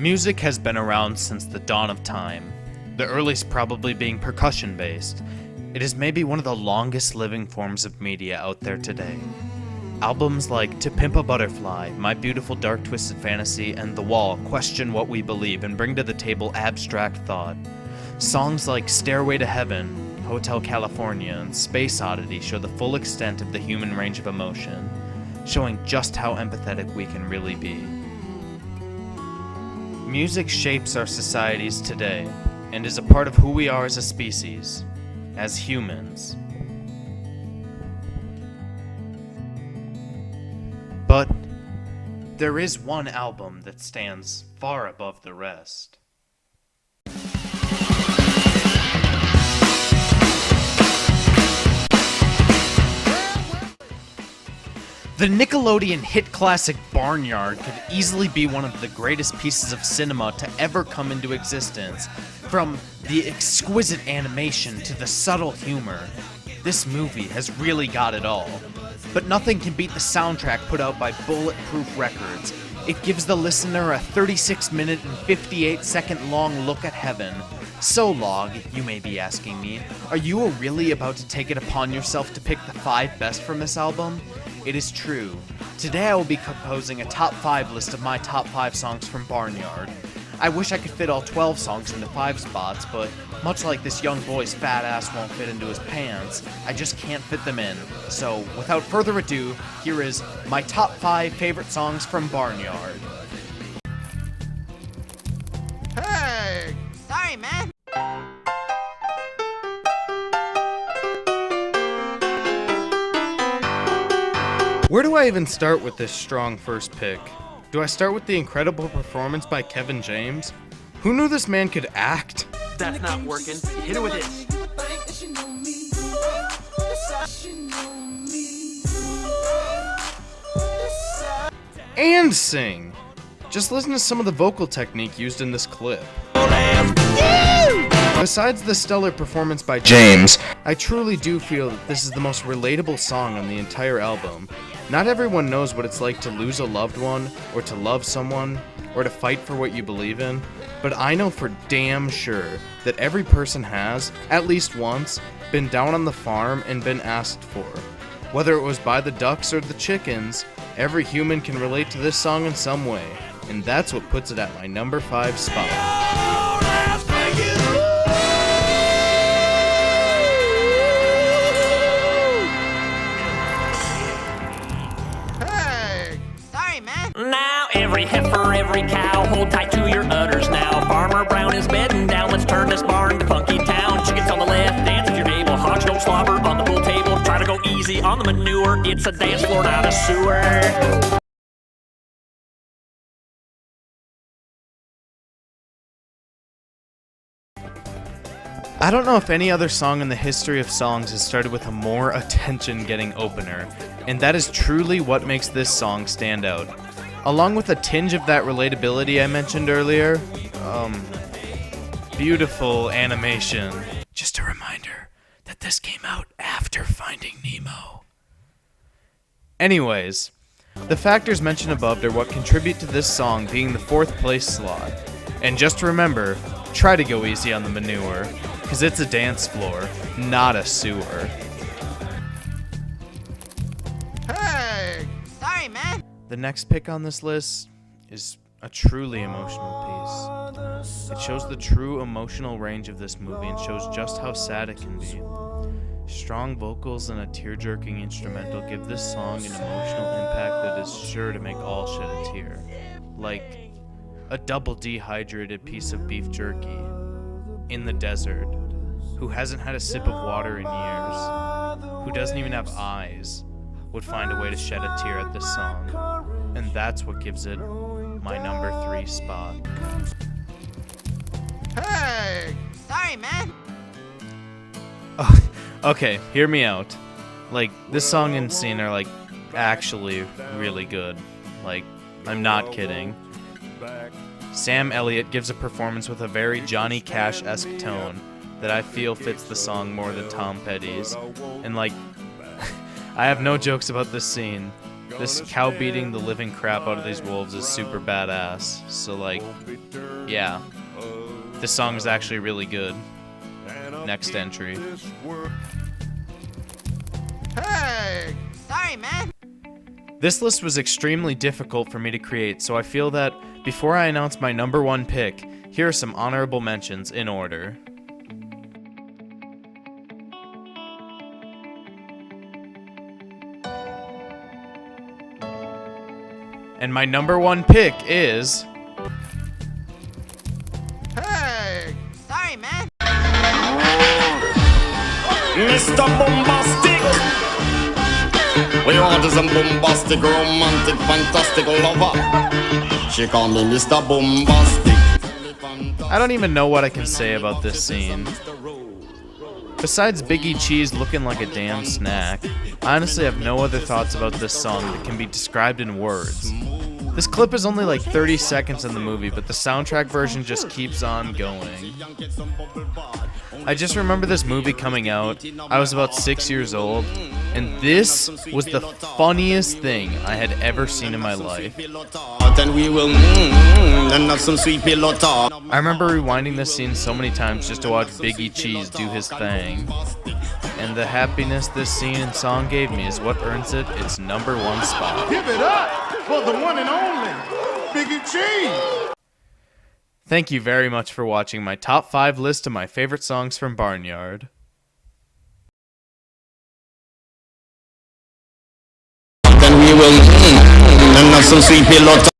Music has been around since the dawn of time, the earliest probably being percussion-based. It is maybe one of the longest living forms of media out there today. Albums like To Pimp a Butterfly, My Beautiful Dark Twisted Fantasy, and The Wall question what we believe and bring to the table abstract thought. Songs like Stairway to Heaven, Hotel California, and Space Oddity show the full extent of the human range of emotion, showing just how empathetic we can really be. Music shapes our societies today, and is a part of who we are as a species, as humans. But there is one album that stands far above the rest. The Nickelodeon hit classic Barnyard could easily be one of the greatest pieces of cinema to ever come into existence. From the exquisite animation to the subtle humor, this movie has really got it all. But nothing can beat the soundtrack put out by Bulletproof Records. It gives the listener a 36-minute and 58-second long look at heaven. So, Log, you may be asking me, are you really about to take it upon yourself to pick the 5 best from this album? It is true. Today I will be composing a top 5 list of my top 5 songs from Barnyard. I wish I could fit all 12 songs into 5 spots, but much like this young boy's fat ass won't fit into his pants, I just can't fit them in. So, without further ado, here is my top 5 favorite songs from Barnyard. Hey! Sorry, man. Where do I even start with this strong first pick? Do I start with the incredible performance by Kevin James? Who knew this man could act? That's not working. Hit it with this. And sing! Just listen to some of the vocal technique used in this clip. Besides the stellar performance by James, I truly do feel that this is the most relatable song on the entire album. Not everyone knows what it's like to lose a loved one, or to love someone, or to fight for what you believe in, but I know for damn sure that every person has, at least once, been down on the farm and been asked for. Whether it was by the ducks or the chickens, every human can relate to this song in some way, and that's what puts it at my number 5 spot. Now every heifer, every cow, hold tight to your udders now. Farmer Brown is bedding down, let's turn this barn to funky town. Chickens on the left, dance if you're able. Hogs don't slobber on the pool table. Try to go easy on the manure, it's a dance floor, not a sewer. I don't know if any other song in the history of songs has started with a more attention-getting opener, and that is truly what makes this song stand out. Along with a tinge of that relatability I mentioned earlier, beautiful animation. Just a reminder that this came out after Finding Nemo. Anyways, the factors mentioned above are what contribute to this song being the 4th place slot. And just remember, try to go easy on the manure, because it's a dance floor, not a sewer. Hey! Sorry, man. The next pick on this list is a truly emotional piece. It shows the true emotional range of this movie and shows just how sad it can be. Strong vocals and a tear-jerking instrumental give this song an emotional impact that is sure to make all shed a tear. Like a double dehydrated piece of beef jerky in the desert who hasn't had a sip of water in years, who doesn't even have eyes, would find a way to shed a tear at this song, and that's what gives it my number 3 spot. Hey! Sorry, man. Okay, hear me out. Like, this song and scene are, like, actually really good. Like, I'm not kidding. Sam Elliott gives a performance with a very Johnny Cash-esque tone that I feel fits the song more than Tom Petty's. And, like, I have no jokes about this scene. this cow beating the living crap out of these wolves is super badass. So like, yeah, this song is actually really good. Next entry. Hey! Sorry, man. This list was extremely difficult for me to create, so I feel that before I announce my number one pick, here are some honorable mentions in order. And my number one pick is... Hey! Sorry, man. Mr. Bombastic. We order some bombastic, romantic, fantastic lover. She call me Mr. Bombastic. I don't even know what I can say about this scene. Besides Biggie Cheese looking like a damn snack, I honestly have no other thoughts about this song that can be described in words. This clip is only like 30 seconds in the movie, but the soundtrack version just keeps on going. I just remember this movie coming out. I was about 6 years old, and this was the funniest thing I had ever seen in my life. Then we will have some sweet pillow talk. I remember rewinding this scene so many times just to watch Biggie Cheese do his thing. And the happiness this scene and song gave me is what earns it its number one spot. Give it up for the one and only Biggie Cheese. Thank you very much for watching my top 5 list of my favorite songs from Barnyard. Then we will have some sweet pillow talk.